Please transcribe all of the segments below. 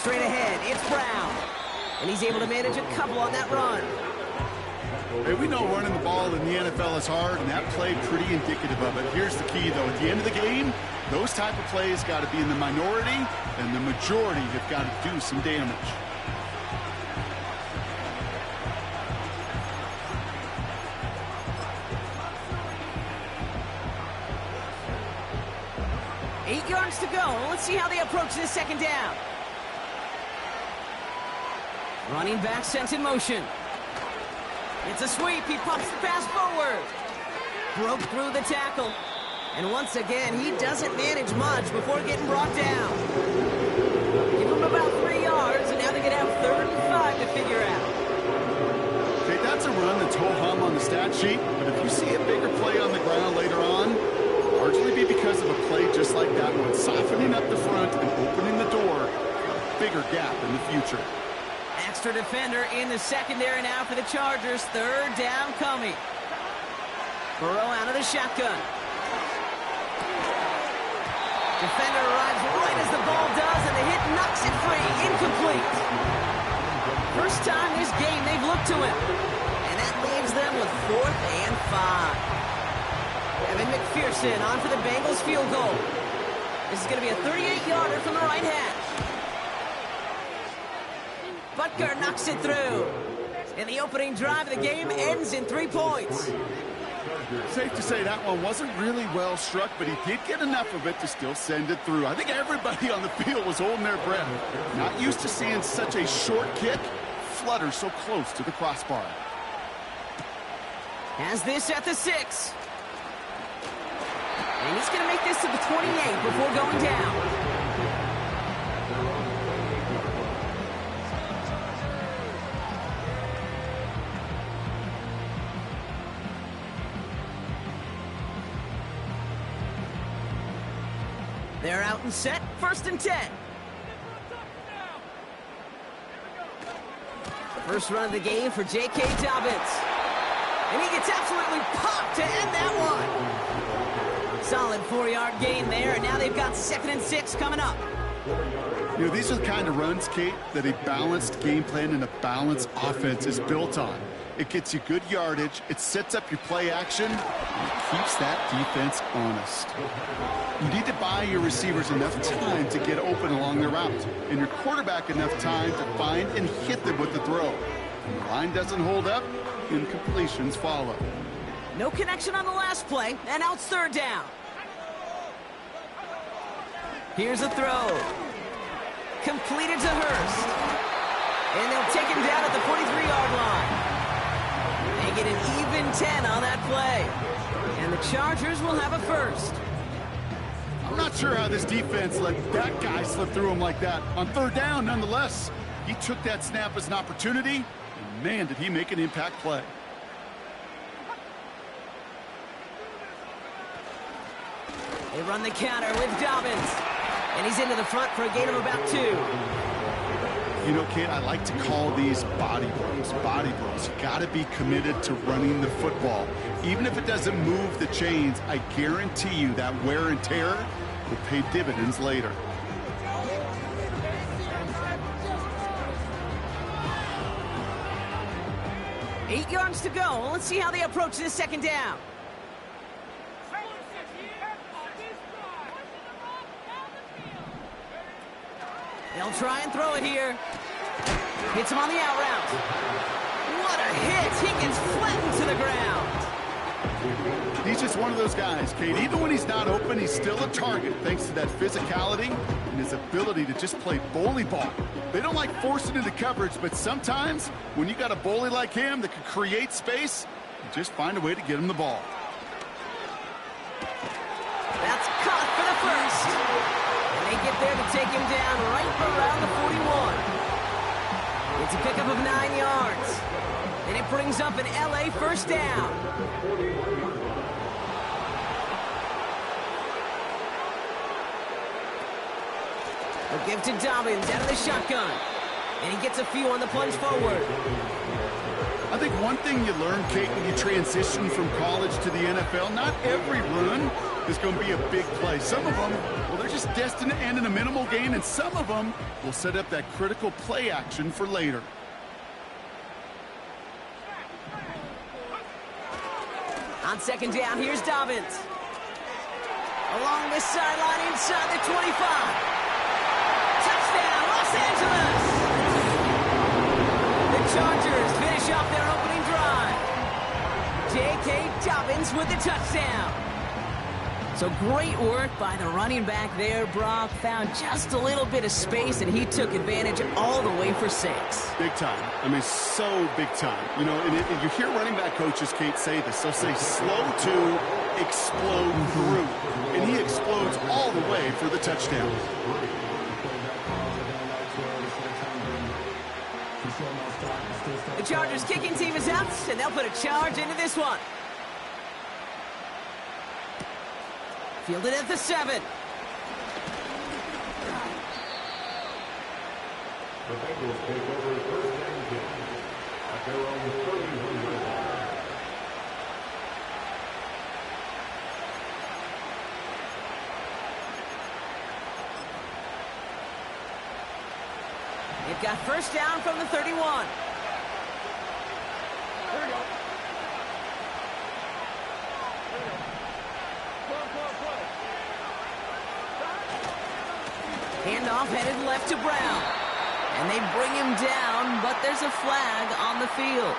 Straight ahead, it's Brown. And he's able to manage a couple on that run. Hey, we know running the ball in the NFL is hard, and that play pretty indicative of it. Here's the key, though. At the end of the game, those type of plays got to be in the minority, and the majority have got to do some damage. Eight yards to go. Let's see how they approach this second down. Running back sent in motion. It's a sweep. He pops the pass forward. Broke through the tackle. And once again, he doesn't manage much before getting brought down. Give him about 3 yards, and now they're going to have 3rd and 5 to figure out. Okay, that's a run that's ho-hum on the stat sheet, but if you see a bigger play on the ground later on, largely be because of a play just like that one, softening up the front and opening the door for a bigger gap in the future. Extra defender in the secondary now for the Chargers. 3rd down coming. Burrow out of the shotgun. Defender arrives right as the ball does, and the hit knocks it free. Incomplete. First time this game they've looked to him. And that leaves them with 4th and 5. Evan McPherson on for the Bengals field goal. This is going to be a 38-yarder from the right hash. Butker knocks it through. And the opening drive of the game ends in 3 points. Safe to say that one wasn't really well struck, but he did get enough of it to still send it through. I think everybody on the field was holding their breath. Not used to seeing such a short kick flutter so close to the crossbar. Has this at the 6. And he's going to make this to the 28 before going down. They're out and set. 1st and 10. First run of the game for J.K. Dobbins. And he gets absolutely popped to end that one. Solid 4-yard gain there, and now they've got 2nd and 6 coming up. You know, these are the kind of runs, Kate, that a balanced game plan and a balanced offense is built on. It gets you good yardage, it sets up your play action, and it keeps that defense honest. You need to buy your receivers enough time to get open along their route, and your quarterback enough time to find and hit them with the throw. When the line doesn't hold up, incompletions follow. No connection on the last play, and now it's 3rd down. Here's a throw. Completed to Hurst. And they'll take him down at the 43-yard line. They get an even 10 on that play. And the Chargers will have a 1st. I'm not sure how this defense let that guy slip through him like that. On 3rd down, nonetheless, he took that snap as an opportunity, and man, did he make an impact play. They run the counter with Dobbins. And he's into the front for a gain of about 2. You know, Kate, I like to call these body blows. Body blows. You got to be committed to running the football. Even if it doesn't move the chains, I guarantee you that wear and tear will pay dividends later. Eight yards to go. Let's see how they approach this 2nd down. They'll try and throw it here. Hits him on the out route. What a hit. He gets flattened to the ground. He's just one of those guys, Kate. Even when he's not open, he's still a target thanks to that physicality and his ability to just play bully ball. They don't like forcing into coverage, but sometimes when you got a bully like him that can create space, you just find a way to get him the ball. That's caught for the 1st. They get there to take him down right around the 41. It's a pickup of 9 yards. And it brings up an LA 1st down. A give to Dobbins out of the shotgun. And he gets a few on the plunge forward. I think one thing you learn, Kate, when you transition from college to the NFL, not every run is going to be a big play. Some of them, well, they're just destined to end in a minimal gain, and some of them will set up that critical play action for later. On second down, here's Dobbins. Along this sideline inside the 25. Touchdown, Los Angeles! The Chargers finish off their opening drive. J.K. Dobbins with the touchdown. So great work by the running back there, Brock. Found just a little bit of space, and he took advantage all the way for 6. Big time. I mean, so big time. You know, and you hear running back coaches, Kate, say this. They'll say slow to explode through. And he explodes all the way for the touchdown. The Chargers kicking team is out, and they'll put a charge into this one. Fielded at the 7. The Bengals take over first and 10 at their own 30-yard line. They've got first down from the 31. Here we go. Handoff headed left to Brown. And they bring him down, but there's a flag on the field.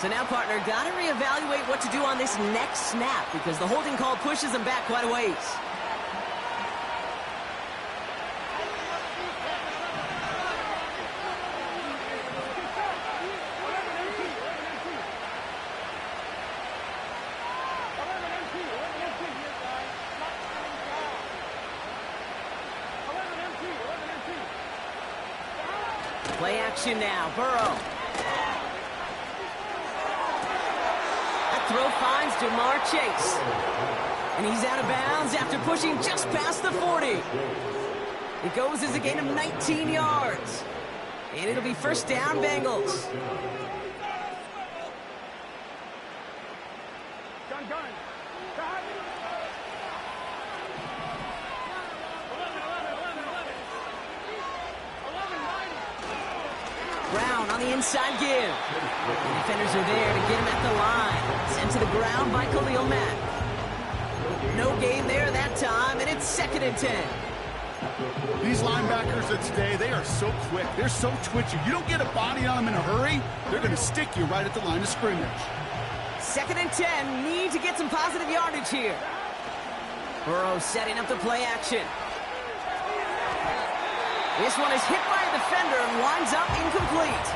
So now, partner, got to reevaluate what to do on this next snap because the holding call pushes him back quite a ways. Play action now, Burrow. That throw finds Jamar Chase. And he's out of bounds after pushing just past the 40. It goes as a gain of 19 yards. And it'll be first down, Bengals. Brown on the inside give. The defenders are there to get him at the line. Sent to the ground by Khalil Mack. No gain there that time, and it's 2nd and 10. These linebackers of today, they are so quick. They're so twitchy. You don't get a body on them in a hurry, they're going to stick you right at the line of scrimmage. 2nd and 10. Need to get some positive yardage here. Burrow setting up the play action. This one is hit by a defender and winds up incomplete.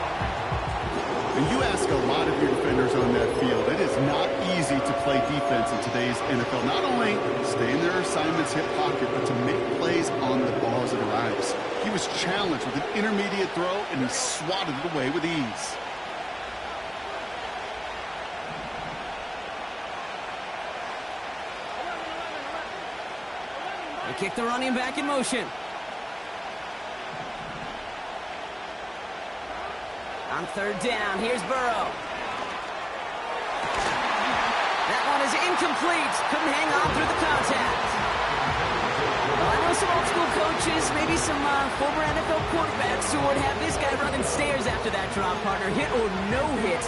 And you ask a lot of your defenders on that field. It is not easy to play defense in today's NFL. Not only stay in their assignment's hip pocket, but to make plays on the ball as it arrives. He was challenged with an intermediate throw, and he swatted it away with ease. They kick the running back in motion. On 3rd down, here's Burrow. That one is incomplete. Couldn't hang on through the contact. Well, I know some old school coaches, maybe some former NFL quarterbacks who would have this guy running stairs after that drop, partner. Hit or no hit.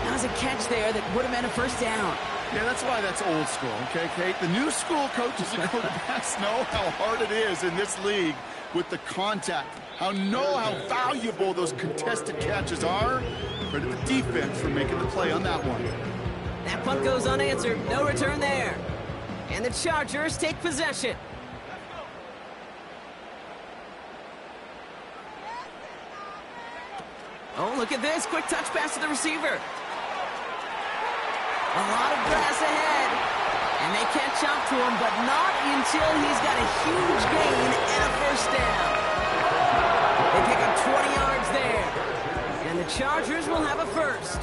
That was a catch there that would have meant a first down. Yeah, that's why that's old school, okay, Kate? The new school coaches and quarterbacks know how hard it is in this league with the contact. How valuable those contested catches are. Credit the defense for making the play on that one. That punt goes unanswered. No return there. And the Chargers take possession. Oh, look at this. Quick touch pass to the receiver. A lot of grass ahead. And they catch up to him, but not until he's got a huge gain and a first down. They pick up 20 yards there. And the Chargers will have a first.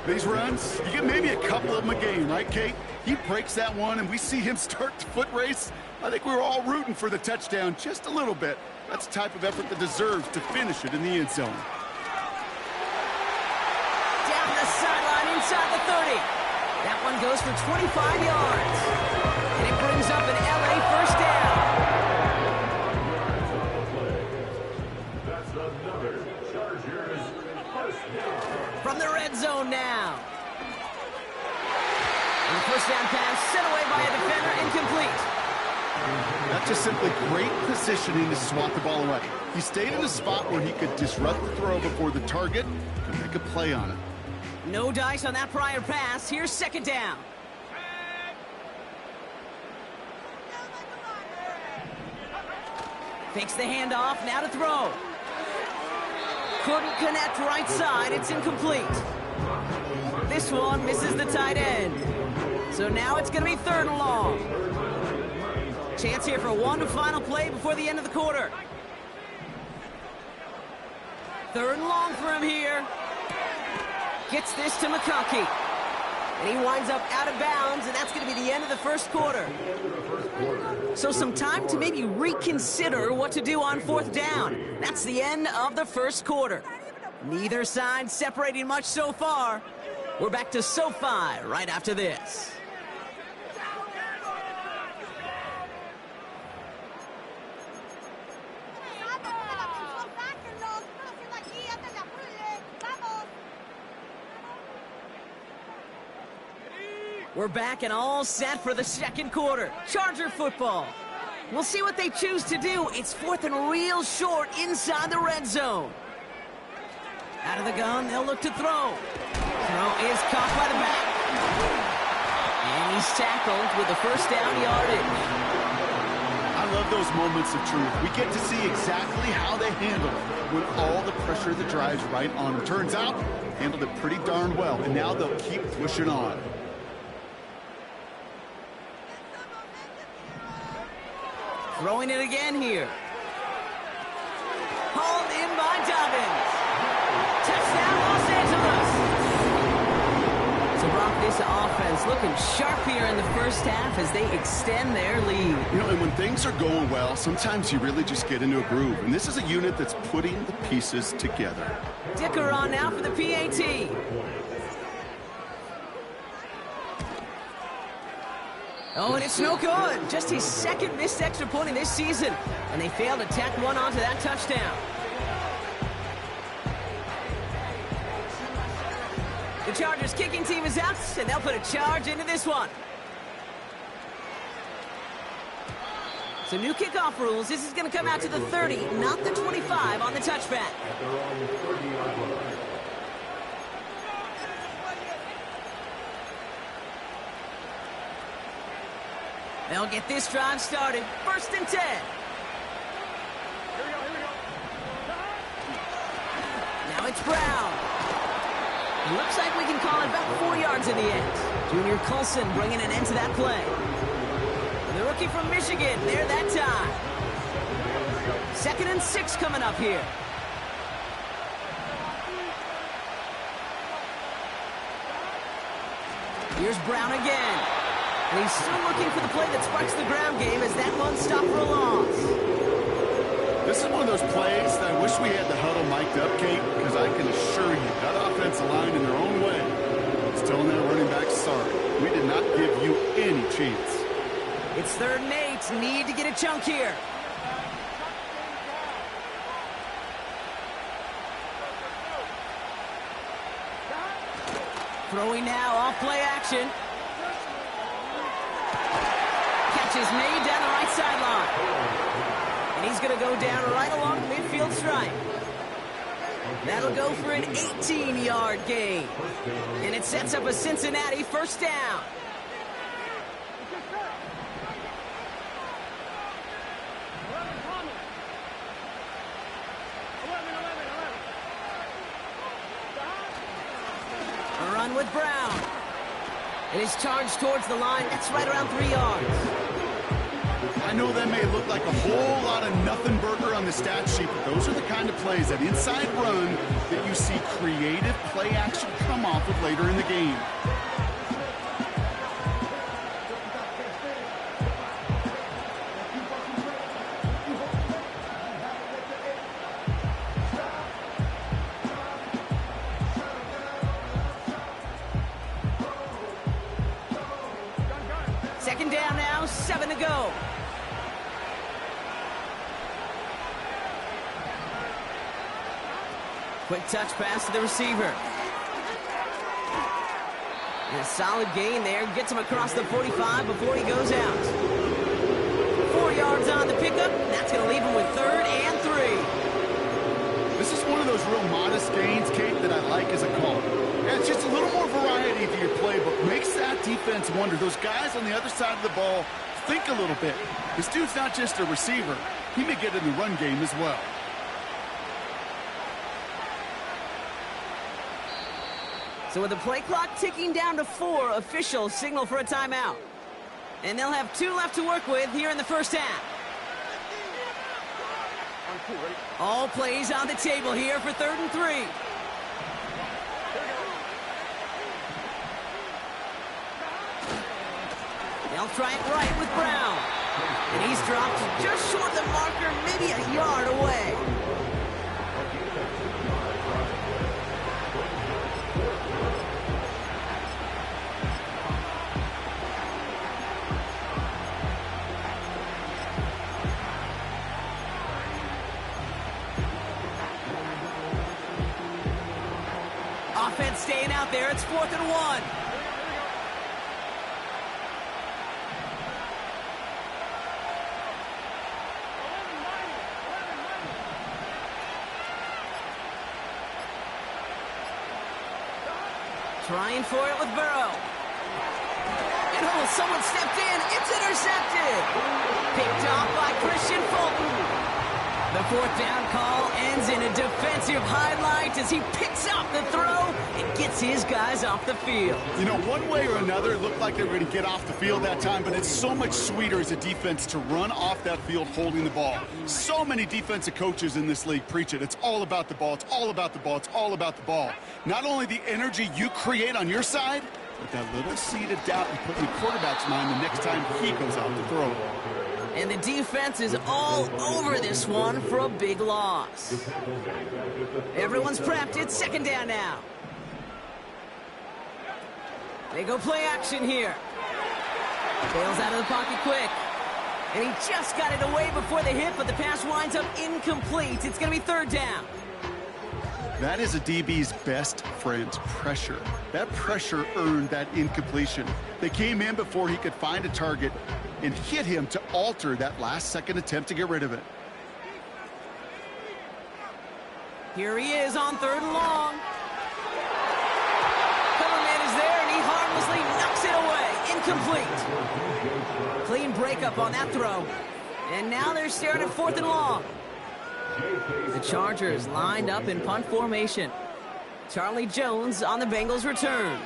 These runs, you get maybe a couple of them a game, right, Kate? he breaks that one and we see him start the foot race, I think we were all rooting for the touchdown just a little bit. That's the type of effort that deserves to finish it in the end zone. Down the sideline inside the 30. That one goes for 25 yards. And it brings up an LA first down. That's another Chargers first down. From the red zone now. And the first down pass sent away by a defender, incomplete. That's just simply great positioning to swat the ball away. He stayed in a spot where he could disrupt the throw before the target could make a play on it. No dice on that prior pass. Here's second down. Fakes the handoff, now to throw. Couldn't connect right side, it's incomplete. This one misses the tight end. So now it's going to be third and long. Chance here for one final play before the end of the quarter. Third and long for him here. Gets this to McConkey. And he winds up out of bounds, and that's going to be the end of the first quarter. So some time to maybe reconsider what to do on fourth down. That's the end of the first quarter. Neither side separating much so far. We're back to SoFi right after this. We're back and all set for the second quarter. Charger football. We'll see what they choose to do. It's fourth and real short inside the red zone. Out of the gun, they'll look to throw. Throw is caught by the back. And he's tackled with the first down yardage. I love those moments of truth. We get to see exactly how they handle it when all the pressure that drives right on them. Turns out, handled it pretty darn well, and now they'll keep pushing on. Throwing it again here. Hauled in by Dobbins. Touchdown, Los Angeles. So, Brock, this offense looking sharp here in the first half as they extend their lead. You know, and when things are going well, sometimes you really just get into a groove. And this is a unit that's putting the pieces together. Dicker on now for the PAT. Oh, and it's no good. Just his second missed extra point in this season. And they failed to tack one onto that touchdown. The Chargers kicking team is out, and they'll put a charge into this one. So new kickoff rules. This is going to come out to the 30, not the 25 on the touchback. They're on the 30-yard line. They'll get this drive started. First and 10. Now it's Brown. Looks like we can call it about 4 yards in the end. Junior Colson bringing an end to that play. The rookie from Michigan, there that time. 2nd and 6 coming up here. Here's Brown again. And he's still looking for the play that sparks the ground game as that one stopped for a loss. This is one of those plays that I wish we had the huddle mic'd up, Kate, because I can assure you that offensive line in their own way is telling that running back, sorry, we did not give you any chance. It's 3rd and 8. Need to get a chunk here. Throwing now off play action. Catch is made down the right sideline. And he's going to go down right along the midfield stripe. That'll go for an 18-yard gain. And it sets up a Cincinnati first down. A run with Brown. And his charge towards the line, that's right around 3 yards. I know that may look like a whole lot of nothing burger on the stat sheet, but those are the kind of plays, that inside run, that you see creative play action come off of later in the game. Second down now, 7 to go. Quick touch pass to the receiver. And a solid gain there. Gets him across the 45 before he goes out. 4 yards on the pickup. That's going to leave him with 3rd and 3. This is one of those real modest gains, Kate, that I like as a call. Yeah, it's just a little more variety to your playbook. Makes that defense wonder. Those guys on the other side of the ball think a little bit. This dude's not just a receiver. He may get in the run game as well. So with the play clock ticking down to 4, officials signal for a timeout. And they'll have 2 left to work with here in the first half. All plays on the table here for 3rd and 3. They'll try it right with Brown. And he's dropped just short of the marker, maybe a yard away. Offense staying out there. It's 4th and 1. Trying for it with Burrow. And oh, someone stepped in. It's intercepted. Picked off by Christian Fulton. The 4th down call ends in a defensive highlight as he picks up the throw and gets his guys off the field. You know, one way or another, it looked like they were going to get off the field that time, but it's so much sweeter as a defense to run off that field holding the ball. So many defensive coaches in this league preach it. It's all about the ball. It's all about the ball. It's all about the ball. Not only the energy you create on your side, but that little seed of doubt you put in the quarterback's mind the next time he goes out to throw. And the defense is all over this one for a big loss. Everyone's prepped. It's 2nd down now. They go play action here. Bails out of the pocket quick. And he just got it away before the hit, but the pass winds up incomplete. It's going to be 3rd down. That is a DB's best friend, pressure. That pressure earned that incompletion. They came in before he could find a target and hit him to alter that last-second attempt to get rid of it. Here he is on 3rd and long. Coverman is there, and he harmlessly knocks it away. Incomplete. Clean breakup on that throw. And now they're staring at 4th and long. The Chargers lined up in punt formation. Charlie Jones on the Bengals return.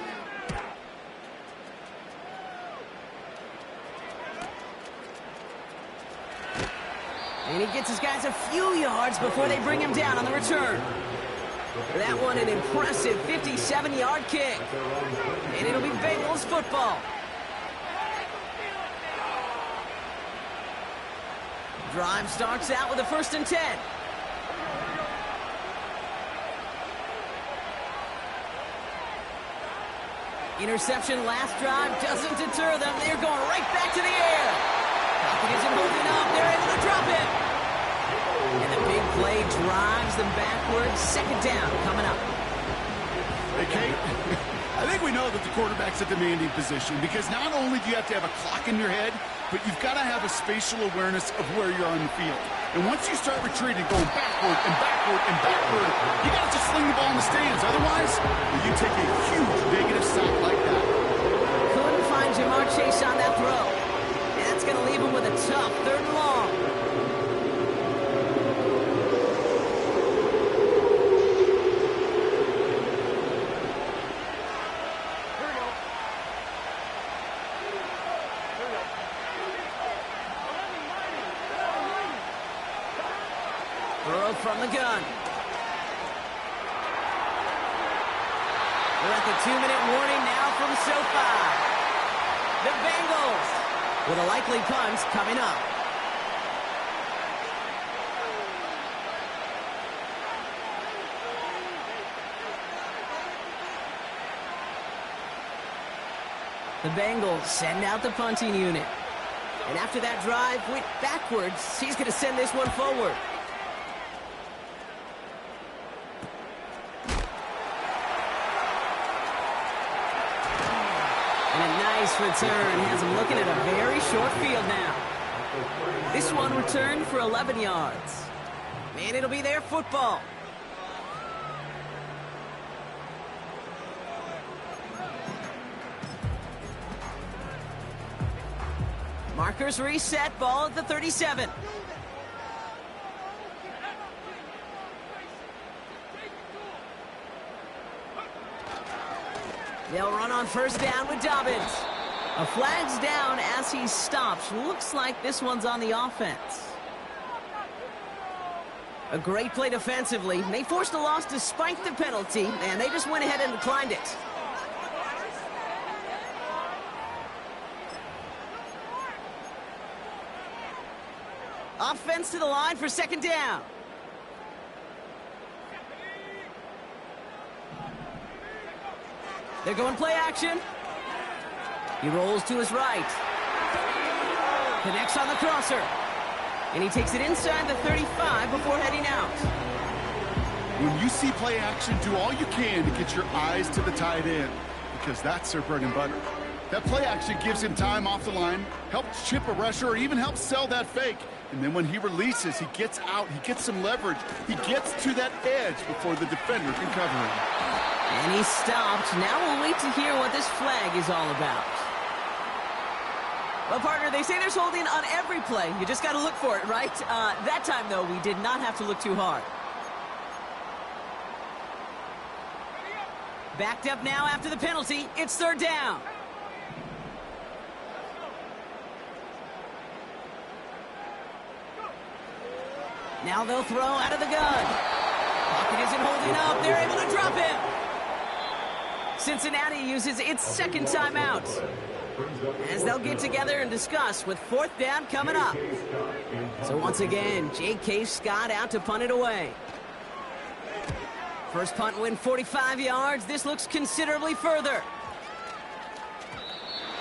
And he gets his guys a few yards before they bring him down on the return. That one an impressive 57-yard kick. And it'll be Bengals football. Drive starts out with a 1st and 10. Interception last drive doesn't deter them. They're going right back to the air. Pocket isn't moving up. They're able to drop it. And the big play drives them backwards. 2nd down coming up. Hey, Kate, I think we know that the quarterback's a demanding position because not only do you have to have a clock in your head, but you've got to have a spatial awareness of where you're on the field. And once you start retreating, going backward and backward and backward, you got to just sling the ball in the stands. Otherwise, you take a huge negative sack like that. Couldn't find Jamar Chase on that throw. And that's going to leave him with a tough 3rd and long. Throw from the gun. We're at the 2-minute warning now from SoFi. The Bengals with a likely punt coming up. The Bengals send out the punting unit. And after that drive went backwards, he's going to send this one forward. And a nice return has him looking at a very short field now. This one returned for 11 yards. And it'll be their football. Markers reset, ball at the 37. They'll run on first down with Dobbins. A flag's down as he stops. Looks like this one's on the offense. A great play defensively. They forced a loss despite the penalty, and they just went ahead and declined it. Offense to the line for second down. They're going play action. He rolls to his right. Connects on the crosser. And he takes it inside the 35 before heading out. When you see play action, do all you can to get your eyes to the tight end, because that's their bread and butter. That play action gives him time off the line, helps chip a rusher, or even helps sell that fake. And then when he releases, he gets out, he gets some leverage. He gets to that edge before the defender can cover him. And he stopped. Now we'll wait to hear what this flag is all about. Well, partner, they say there's holding on every play. You just got to look for it, right? That time, though, we did not have to look too hard. Backed up now after the penalty. It's third down. Now they'll throw out of the gun. Pocket isn't holding up. They're able to drop him. Cincinnati uses its second timeout, as they'll get together and discuss with fourth down coming up. So once again, J.K. Scott out to punt it away. First punt win 45 yards. This looks considerably further.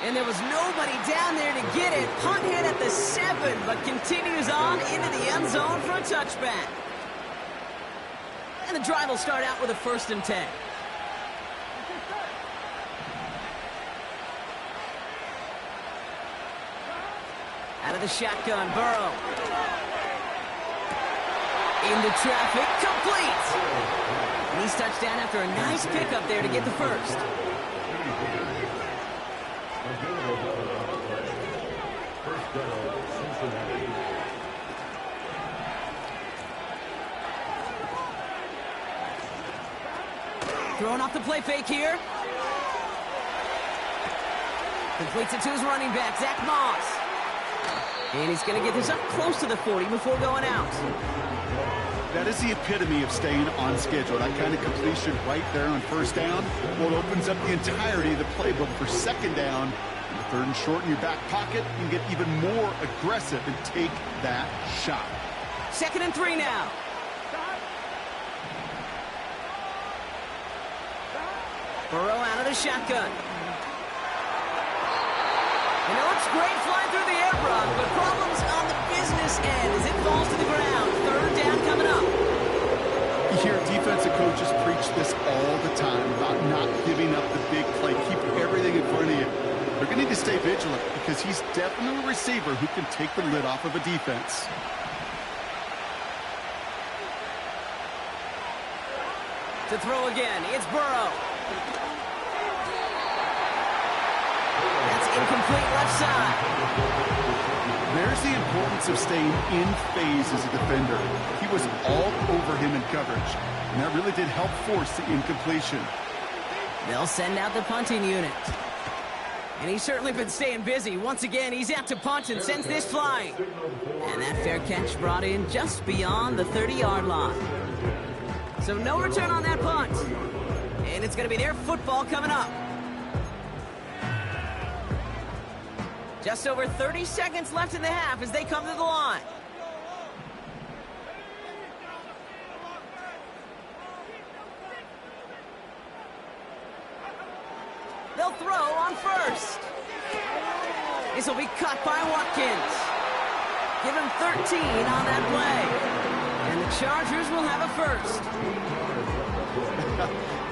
And there was nobody down there to get it. Punt hit at the 7, but continues on into the end zone for a touchback. And the drive will start out with a 1st and 10. Out of the shotgun, Burrow. Into traffic, complete. And he's touchdown after a nice pickup there to get the first. Throwing off the play fake here. Completes it to his running back, Zach Moss. And he's going to get this up close to the 40 before going out. That is the epitome of staying on schedule. That kind of completion right there on first down. Well, it opens up the entirety of the playbook for second down. And third and short in your back pocket, you can get even more aggressive and take that shot. 2nd and 3 now. Burrow out of the shotgun. And it looks great flying through the air, Brock, but problems on the business end as it falls to the ground. Third down coming up. You hear defensive coaches preach this all the time about not giving up the big play. Keep everything in front of you. They're going to need to stay vigilant because he's definitely a receiver who can take the lid off of a defense. To throw again, it's Burrow. That's incomplete left side. There's the importance of staying in phase as a defender. He was all over him in coverage, and that really did help force the incompletion. They'll send out the punting unit. And he's certainly been staying busy. Once again, he's out to punt and sends this flying. And that fair catch brought in just beyond the 30-yard line. So no return on that punt. And it's going to be their football coming up. Just over 30 seconds left in the half as they come to the line. They'll throw on first. This will be caught by Watkins. Give him 13 on that play. And the Chargers will have a first.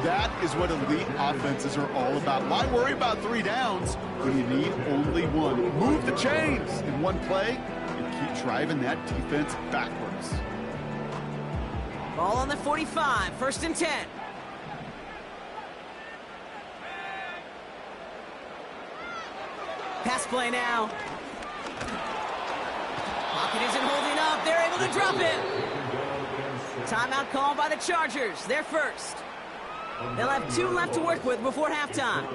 That is what elite offenses are all about. Why worry about 3 downs when you need only 1? Move the chains in one play and keep driving that defense backwards. Ball on the 45, 1st and 10. Pass play now. Pocket isn't holding up. They're able to drop it. Timeout called by the Chargers. They're first. They'll have 2 left to work with before halftime.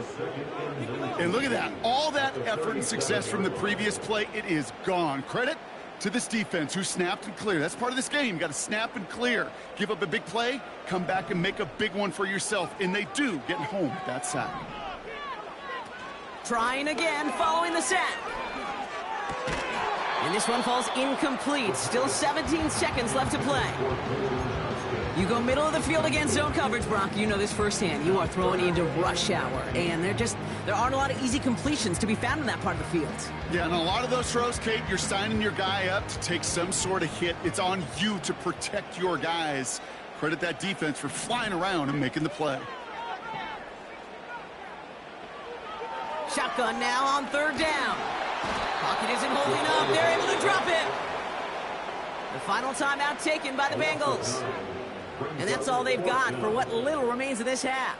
And look at that. All that effort and success from the previous play, it is gone. Credit to this defense who snapped and cleared. That's part of this game. You got to snap and clear. Give up a big play, come back and make a big one for yourself. And they do get home with that sack. Trying again following the sack. And this one falls incomplete. Still 17 seconds left to play. You go middle of the field against zone coverage, Brock. You know this firsthand. You are throwing into rush hour. And there aren't a lot of easy completions to be found in that part of the field. Yeah, and a lot of those throws, Kate, you're signing your guy up to take some sort of hit. It's on you to protect your guys. Credit that defense for flying around and making the play. Shotgun now on 3rd down. Pocket isn't holding up. They're able to drop it. The final timeout taken by the Bengals. And that's all they've got for what little remains of this half.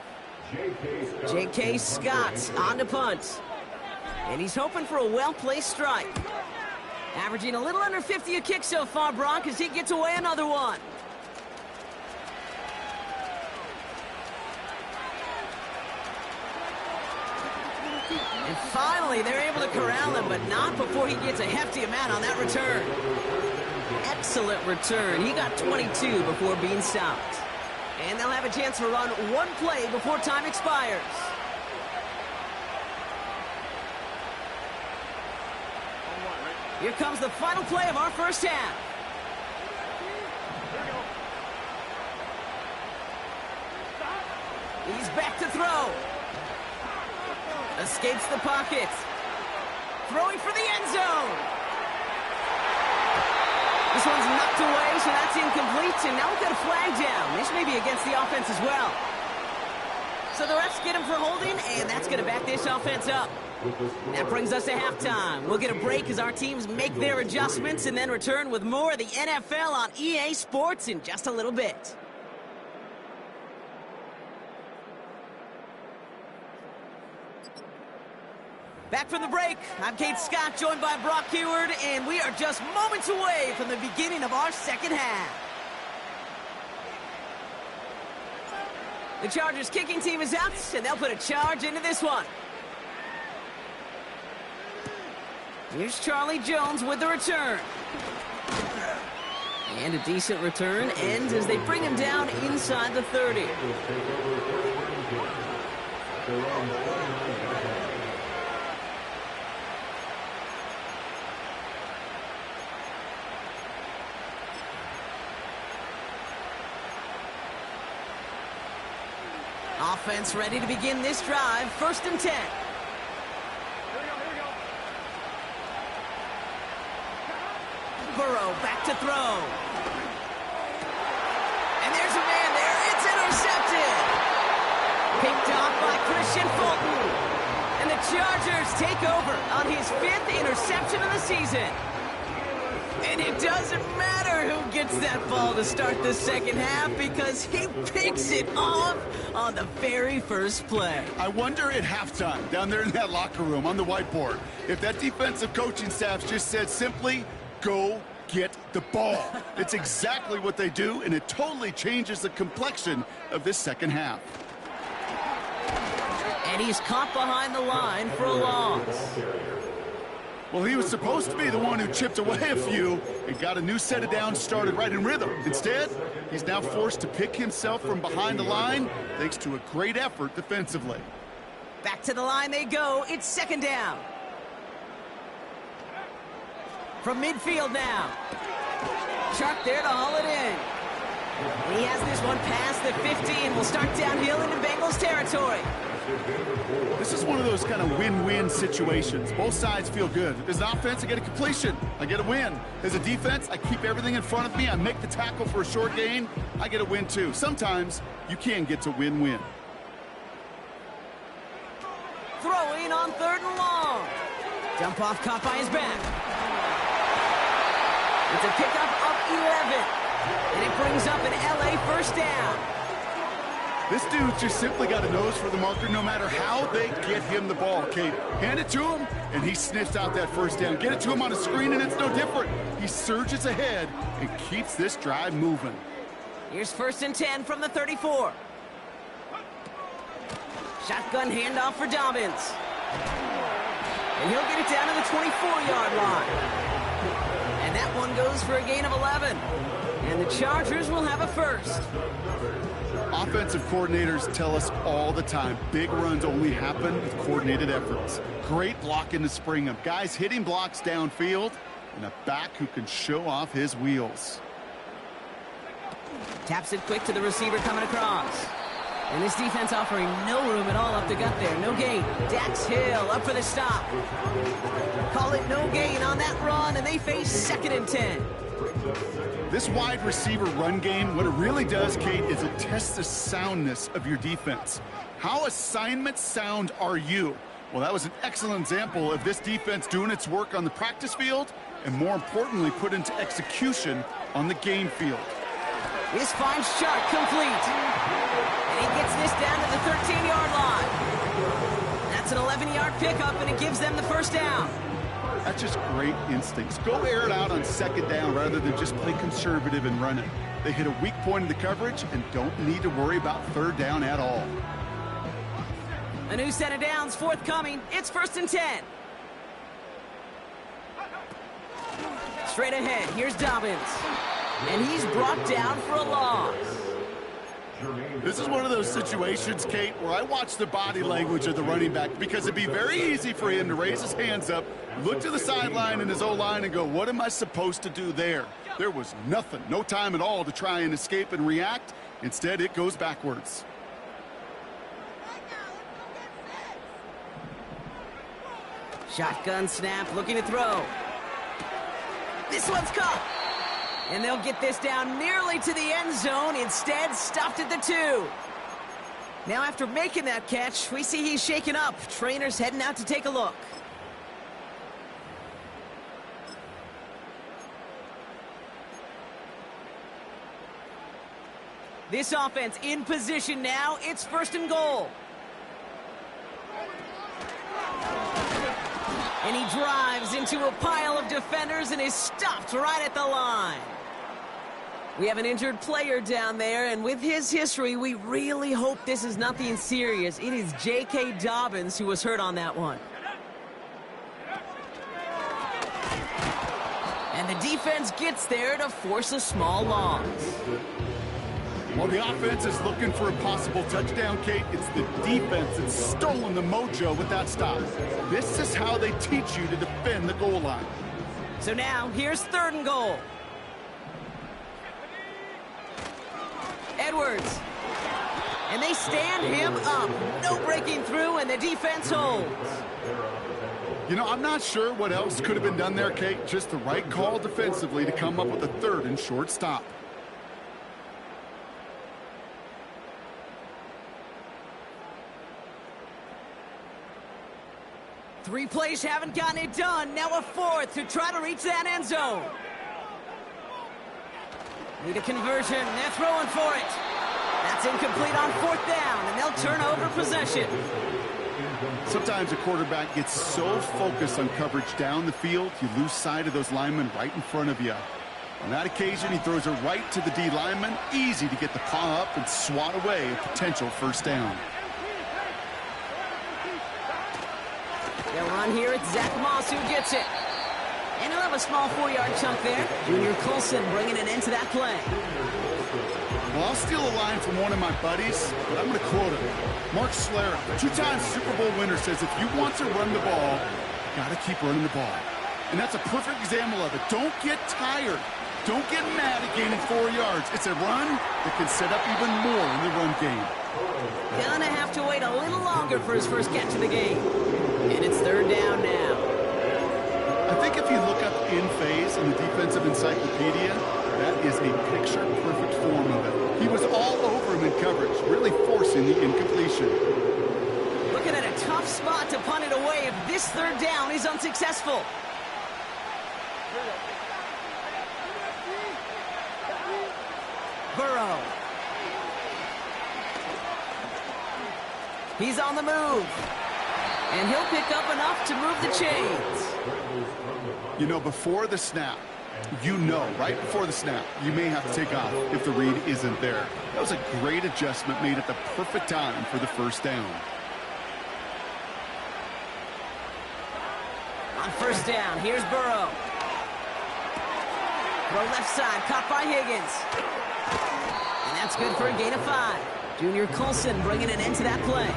J.K. Scott on to punt. And he's hoping for a well-placed strike. Averaging a little under 50 a kick so far, Brock, as he gets away another one. And finally, they're able to corral him, but not before he gets a hefty amount on that return. Excellent return. He got 22 before being stopped. And they'll have a chance to run 1 play before time expires. Here comes the final play of our first half. He's back to throw. Escapes the pocket. Throwing for the end zone. This one's knocked away, so that's incomplete. And now we've got a flag down. This may be against the offense as well. So the refs get him for holding, and that's going to back this offense up. That brings us to halftime. We'll get a break as our teams make their adjustments and then return with more of the NFL on EA Sports in just a little bit. Back from the break, I'm Kate Scott, joined by Brock Huard, and we are just moments away from the beginning of our second half. The Chargers kicking team is out, and they'll put a charge into this one. Here's Charlie Jones with the return. And a decent return ends as they bring him down inside the 30. Offense ready to begin this drive. 1st and 10. Burrow back to throw. And there's a man there. It's intercepted. Picked off by Christian Fulton. And the Chargers take over on his 5th interception of the season. And it doesn't matter who gets that ball to start the second half because he picks it off on the very first play. I wonder at halftime, down there in that locker room on the whiteboard, if that defensive coaching staff just said simply, go get the ball. It's exactly what they do, and it totally changes the complexion of this second half. And he's caught behind the line for a loss. Well, he was supposed to be the one who chipped away a few and got a new set of downs started right in rhythm. Instead, he's now forced to pick himself from behind the line thanks to a great effort defensively. Back to the line they go. It's 2nd down. From midfield now. Chuck there to haul it in. He has this one past the 50 and will start downhill into Bengals territory. This is one of those kind of win-win situations. Both sides feel good. As an offense, I get a completion. I get a win. As a defense, I keep everything in front of me. I make the tackle for a short gain. I get a win, too. Sometimes you can get to win-win. Throwing on 3rd and long. Dump off caught by his back. It's a pickup of 11. And it brings up an LA first down. This dude's just simply got a nose for the marker no matter how they get him the ball, Kate. Hand it to him, and he sniffs out that first down. Get it to him on a screen, and it's no different. He surges ahead and keeps this drive moving. Here's 1st and 10 from the 34. Shotgun handoff for Dobbins. And he'll get it down to the 24-yard line. And that one goes for a gain of 11. And the Chargers will have a first. Offensive coordinators tell us all the time, big runs only happen with coordinated efforts. Great blocking to spring them. Guys hitting blocks downfield, and a back who can show off his wheels. Taps it quick to the receiver coming across. And this defense offering no room at all up the gut there. No gain. Dax Hill up for the stop. Call it no gain on that run, and they face 2nd and 10. This wide receiver run game, what it really does, Kate, is it tests the soundness of your defense. How assignment sound are you? Well, that was an excellent example of this defense doing its work on the practice field and, more importantly, put into execution on the game field. This finds Chark complete. And he gets this down to the 13-yard line. That's an 11-yard pickup, and it gives them the first down. That's just great instincts. Go air it out on 2nd down rather than just play conservative and run it. They hit a weak point in the coverage and don't need to worry about 3rd down at all. A new set of downs forthcoming. It's 1st and 10. Straight ahead, here's Dobbins. And he's brought down for a loss. This is one of those situations, Kate, where I watch the body language of the running back because it'd be very easy for him to raise his hands up, look to the sideline in his O-line and go, what am I supposed to do there? There was nothing, no time at all to try and escape and react. Instead, it goes backwards. Shotgun snap, looking to throw. This one's caught. And they'll get this down nearly to the end zone. Instead, stopped at the 2. Now, after making that catch, we see he's shaken up. Trainer's heading out to take a look. This offense in position now. It's 1st and goal. And he drives into a pile of defenders and is stopped right at the line. We have an injured player down there, and with his history, we really hope this is nothing serious. It is J.K. Dobbins who was hurt on that one. And the defense gets there to force a small loss. While the offense is looking for a possible touchdown, Kate, it's the defense that's stolen the mojo with that stop. This is how they teach you to defend the goal line. So now, here's 3rd and goal. Edwards. And they stand him up. No breaking through, and the defense holds. You know, I'm not sure what else could have been done there, Kate. Just the right call defensively to come up with a 3rd and short stop. Three plays haven't gotten it done. Now a 4th to try to reach that end zone. Need a conversion. They're throwing for it. That's incomplete on 4th down, and they'll turn over possession. Sometimes a quarterback gets so focused on coverage down the field, you lose sight of those linemen right in front of you. On that occasion, he throws it right to the D lineman. Easy to get the paw up and swat away a potential 1st down. They'll run here. It's Zach Moss who gets it. And he'll have a small 4-yard chunk there. Junior Colson bringing an end to that play. Well, I'll steal a line from one of my buddies, but I'm going to quote him. Mark Schlereth, 2-time Super Bowl winner, says if you want to run the ball, you got to keep running the ball. And that's a perfect example of it. Don't get tired. Don't get mad at gaining 4 yards. It's a run that can set up even more in the run game. Gonna have to wait a little longer for his first catch of the game. And it's third down now. I think if you look up in phase in the defensive encyclopedia, that is a picture-perfect form of it. He was all over him in coverage, really forcing the incompletion. Looking at a tough spot to punt it away if this third down is unsuccessful. Burrow. He's on the move. And he'll pick up enough to move the chains. You know, before the snap, right before the snap, you may have to take off if the read isn't there. That was a great adjustment made at the perfect time for the first down. On first down, here's Burrow. Throw left side, caught by Higgins. And that's good for a gain of 5. Junior Colson bringing an end to that play.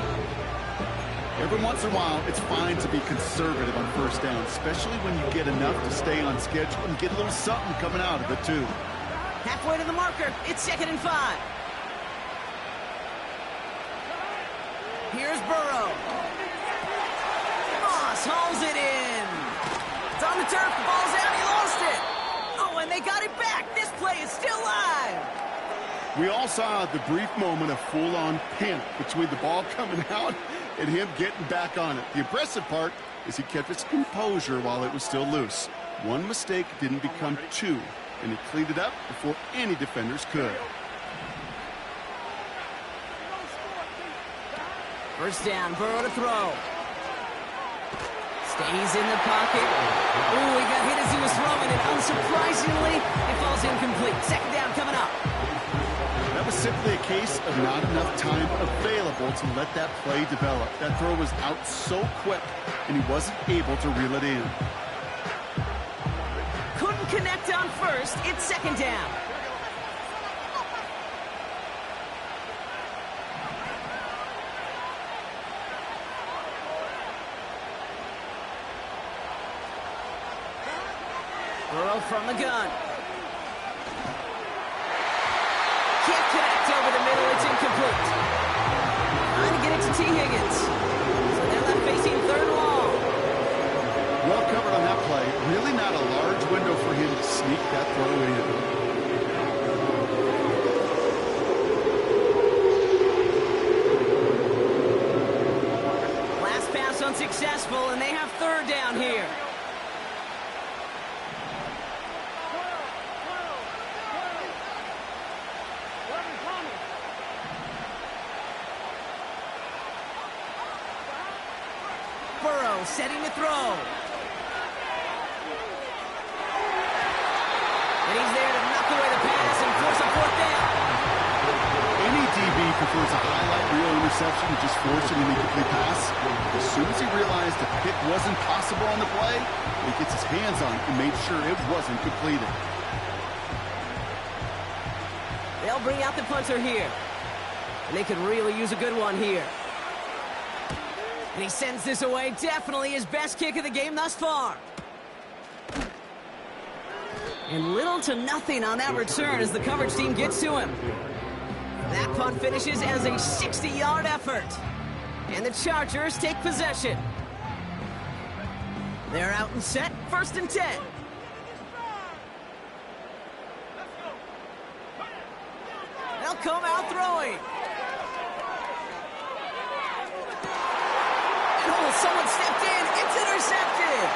Every once in a while, it's fine to be conservative on first down, especially when you get enough to stay on schedule and get a little something coming out of it, too. Halfway to the marker, it's 2nd and 5. Here's Burrow. Moss hauls it in. It's on the turf, the ball's out, he lost it. Oh, and they got it back. This play is still live. We all saw the brief moment of full-on panic between the ball coming out and him getting back on it. The impressive part is he kept his composure while it was still loose. One mistake didn't become 2, and he cleaned it up before any defenders could. First down, Burrow to throw. Stays in the pocket. Ooh, he got hit as he was throwing it. Unsurprisingly, it falls incomplete. 2nd down coming up. That was simply a case of not enough time available to let that play develop. That throw was out so quick, and he wasn't able to reel it in. Couldn't connect on first. It's 2nd down. Burrow from the gun. Can't connect over the middle. It's incomplete. Trying to get it to T. Higgins. So they're left facing 3rd and long. Well covered on that play. Really not a large window for him to sneak that throw in. Last pass unsuccessful, and they have 3rd down here. Burrow setting to throw. And he's there to knock away the pass and force a 4th down. Any DB prefers a highlight reel interception to just forcing an incomplete pass. As soon as he realized the pick wasn't possible on the play, he gets his hands on it and made sure it wasn't completed. They'll bring out the punter here. And they could really use a good one here. And he sends this away. Definitely his best kick of the game thus far. And little to nothing on that return as the coverage team gets to him. That punt finishes as a 60-yard effort. And the Chargers take possession. They're out and set. 1st and 10. They'll come out throwing. Someone stepped in. It's intercepted.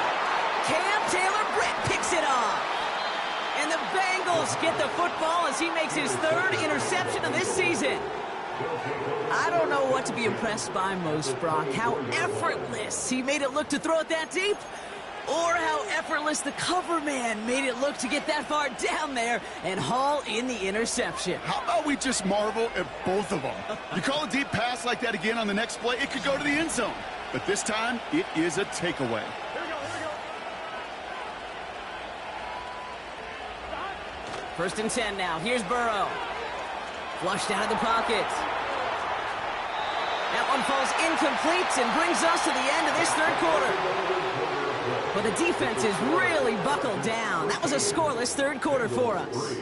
Cam Taylor-Britt picks it off. And the Bengals get the football as he makes his 3rd interception of this season. I don't know what to be impressed by most, Brock. How effortless he made it look to throw it that deep, or how effortless the cover man made it look to get that far down there and haul in the interception. How about we just marvel at both of them? You call a deep pass like that again on the next play, it could go to the end zone. But this time, it is a takeaway. Here we go. 1st and 10 now. Here's Burrow. Flushed out of the pocket. That one falls incomplete and brings us to the end of this 3rd quarter. But the defense is really buckled down. That was a scoreless third quarter for us.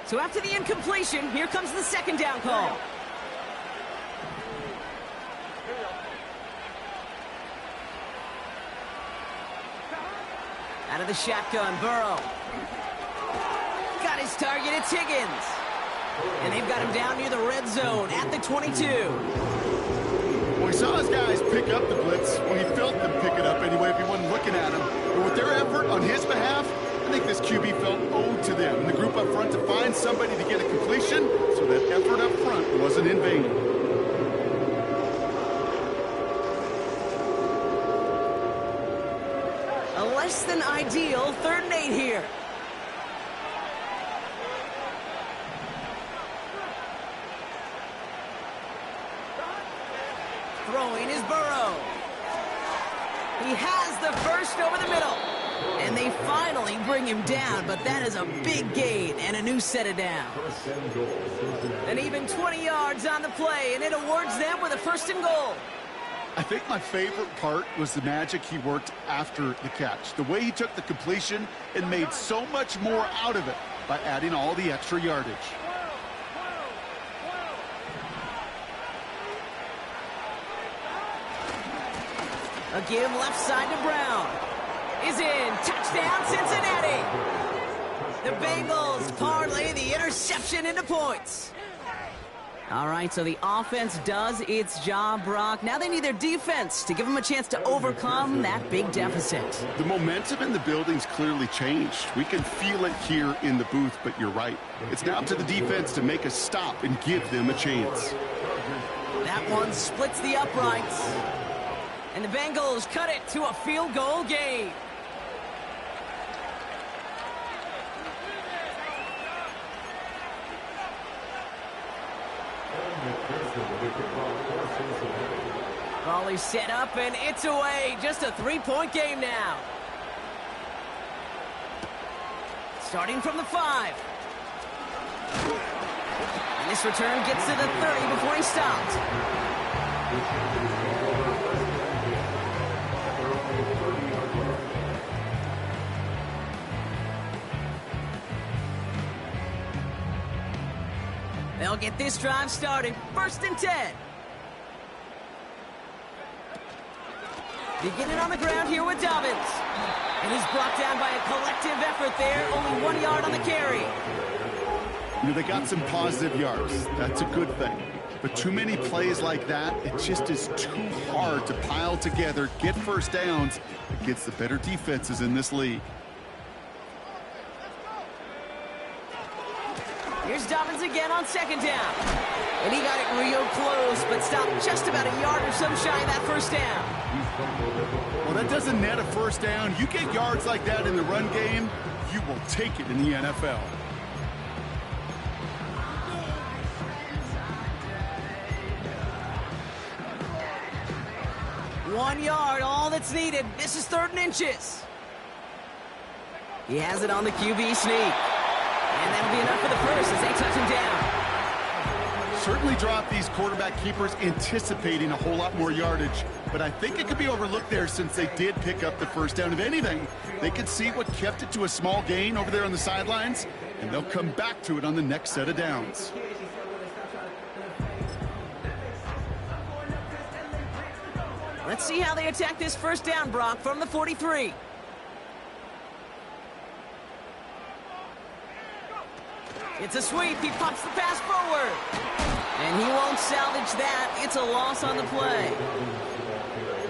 So after the incompletion, here comes the second down call. Out of the shotgun, Burrow. Got his target, it's Higgins. And they've got him down near the red zone at the 22. Well, he saw his guys pick up the blitz. Well, he felt them pick it up anyway if he wasn't looking at him. But with their effort on his behalf, I think this QB felt owed to them. And the group up front to find somebody to get a completion, so that effort up front wasn't in vain. A less than ideal 3rd and 8 here. Throwing is Burrow. He has the first over the middle. And they finally bring him down, but that is a big gain and a new set of downs. And even 20 yards on the play, and it awards them with a 1st and goal. I think my favorite part was the magic he worked after the catch. The way he took the completion and made so much more out of it by adding all the extra yardage. A give left side to Brown. Is in. Touchdown, Cincinnati. The Bengals parlay the interception into points. All right, so the offense does its job, Brock. Now they need their defense to give them a chance to overcome that big deficit. The momentum in the building's clearly changed. We can feel it here in the booth, but you're right. It's now up to the defense to make a stop and give them a chance. That one splits the uprights. And the Bengals cut it to a field goal game. Volley set up, and it's away. Just a 3-point game now. Starting from the 5. And this return gets to the 30 before he stopped. They'll get this drive started. 1st and 10. Beginning on the ground here with Dobbins. And he's brought down by a collective effort there. Only 1 yard on the carry. You know, they got some positive yards. That's a good thing. But too many plays like that, it just is too hard to pile together, get first downs against the better defenses in this league. Here's Dobbins again on 2nd down. And he got it real close, but stopped just about a yard or so shy of that 1st down. Well, that doesn't net a 1st down. You get yards like that in the run game, you will take it in the NFL. One yard, all that's needed. This is 3rd and inches. He has it on the QB sneak. And that'll be enough for the first as they touch him down. Certainly dropped these quarterback keepers anticipating a whole lot more yardage, but I think it could be overlooked there since they did pick up the 1st down. If anything, they could see what kept it to a small gain over there on the sidelines, and they'll come back to it on the next set of downs. Let's see how they attack this 1st down, Brock, from the 43. It's a sweep. He pops the pass forward. And he won't salvage that. It's a loss on the play.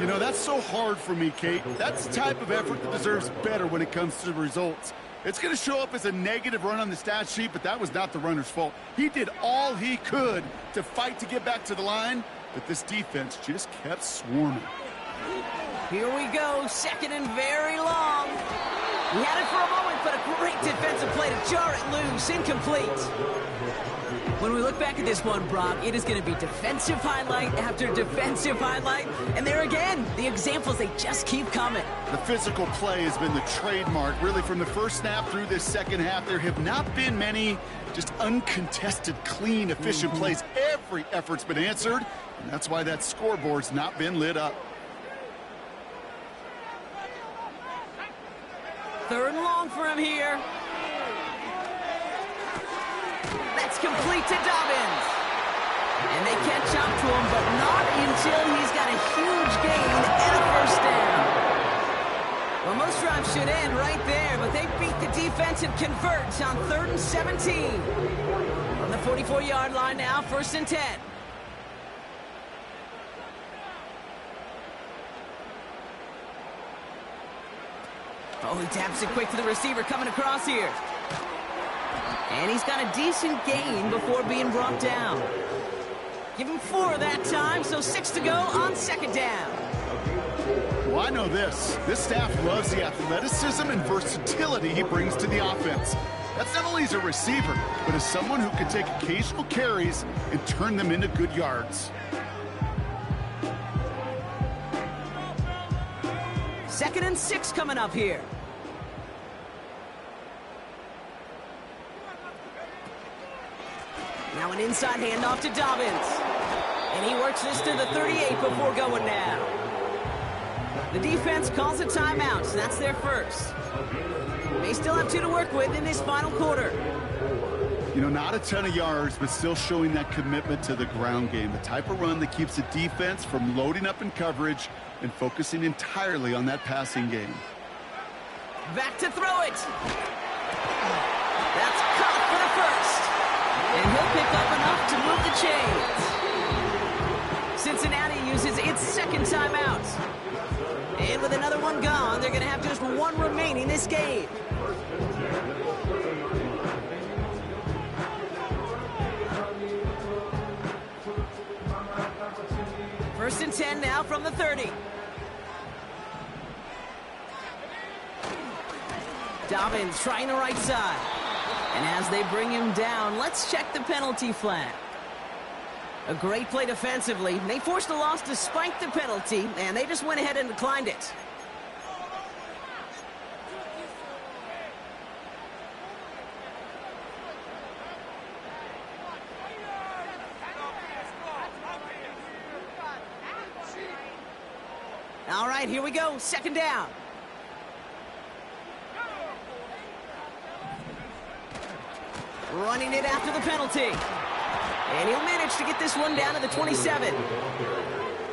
You know, that's so hard for me, Kate. That's the type of effort that deserves better when it comes to the results. It's going to show up as a negative run on the stat sheet, but that was not the runner's fault. He did all he could to fight to get back to the line, but this defense just kept swarming. Here we go. 2nd and very long. He had it for a moment, but a great defensive play to jar it loose. Incomplete. When we look back at this one, Brock, it is going to be defensive highlight after defensive highlight. And there again, the examples, they just keep coming. The physical play has been the trademark. Really, from the first snap through this second half, there have not been many just uncontested, clean, efficient plays. Every effort's been answered, and that's why that scoreboard's not been lit up. 3rd and long for him here. That's complete to Dobbins. And they catch up to him, but not until he's got a huge gain and a first down. Well, most drives should end right there, but they beat the defense and convert on 3rd and 17. On the 44-yard line now, 1st and 10. Oh, he taps it quick to the receiver coming across here. And he's got a decent gain before being brought down. Give him 4 that time, so 6 to go on 2nd down. Well, I know this. This staff loves the athleticism and versatility he brings to the offense. That's not only as a receiver, but as someone who can take occasional carries and turn them into good yards. 2nd and 6 coming up here. Now an inside handoff to Dobbins. And he works this to the 38 before going down. The defense calls a timeout, so that's their first. They still have 2 to work with in this final quarter. You know, not a ton of yards, but still showing that commitment to the ground game. The type of run that keeps the defense from loading up in coverage and focusing entirely on that passing game. Back to throw it. That's caught for the first. And he'll pick up enough to move the chains. Cincinnati uses its 2nd timeout. And with another one gone, they're going to have just 1 remaining this game. First and 10 now from the 30. Dobbins trying the right side. And as they bring him down, let's check the penalty flag. A great play defensively. They forced a loss despite the penalty, and they just went ahead and declined it. All right, here we go. 2nd down. Running it after the penalty. And he'll manage to get this one down to the 27.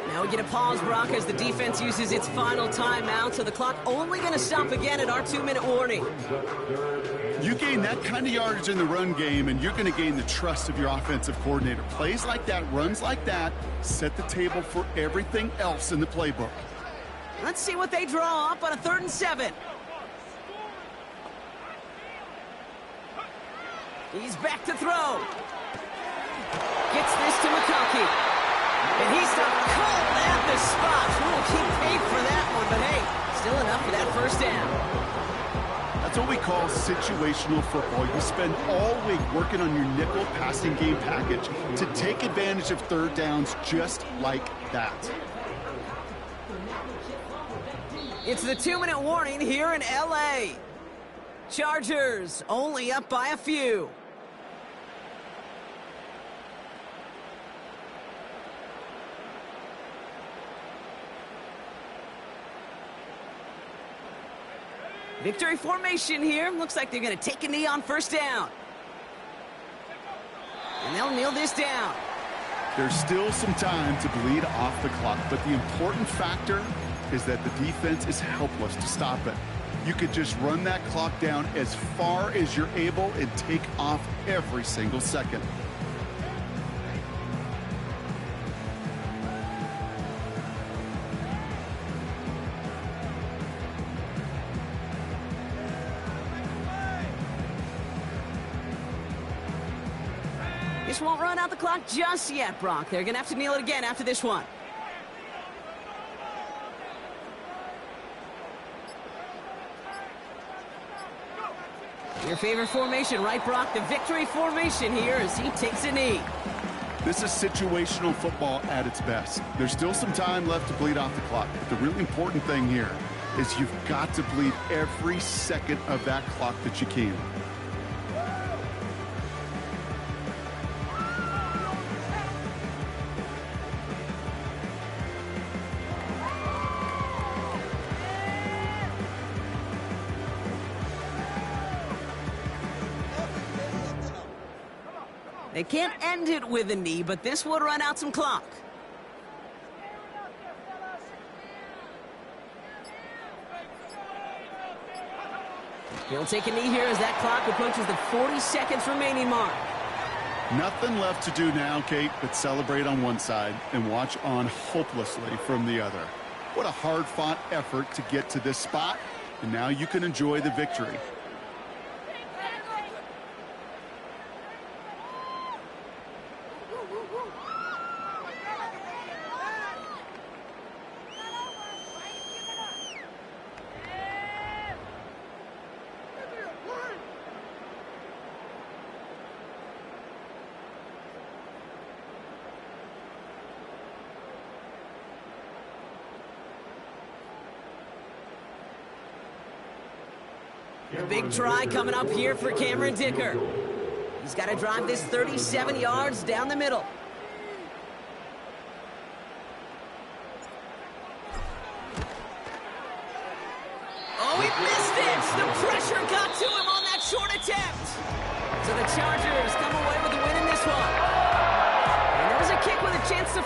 Now we get a pause, Brock, as the defense uses its final timeout, so the clock only going to stop again at our 2-minute warning. You gain that kind of yardage in the run game, and you're going to gain the trust of your offensive coordinator. Plays like that, runs like that, set the table for everything else in the playbook. Let's see what they draw up on a 3rd and 7. He's back to throw. Gets this to McConkey. And he's stopped cold at the spot. We'll keep paid for that one, but hey, still enough for that first down. That's what we call situational football. You spend all week working on your nickel passing game package to take advantage of 3rd downs just like that. It's the 2-minute warning here in L.A. Chargers only up by a few. Victory formation here. Looks like they're going to take a knee on 1st down. And they'll kneel this down. There's still some time to bleed off the clock, but the important factor is that the defense is helpless to stop it. You could just run that clock down as far as you're able and take off every single second. This won't run out the clock just yet, Brock. They're going to have to kneel it again after this one. Your favorite formation, right, Brock? The victory formation here as he takes a knee. This is situational football at its best. There's still some time left to bleed off the clock. But the really important thing here is you've got to bleed every second of that clock that you can. They can't end it with a knee, but this would run out some clock. He'll take a knee here as that clock approaches the 40 seconds remaining mark. Nothing left to do now, Kate, but celebrate on one side and watch on hopelessly from the other. What a hard-fought effort to get to this spot, and now you can enjoy the victory. A big try coming up here for Cameron Dicker. He's got to drive this 37 yards down the middle. Oh, he missed it! The pressure got to him on that short attempt. So the Chargers come away with the win in this one. And there was a kick with a chance to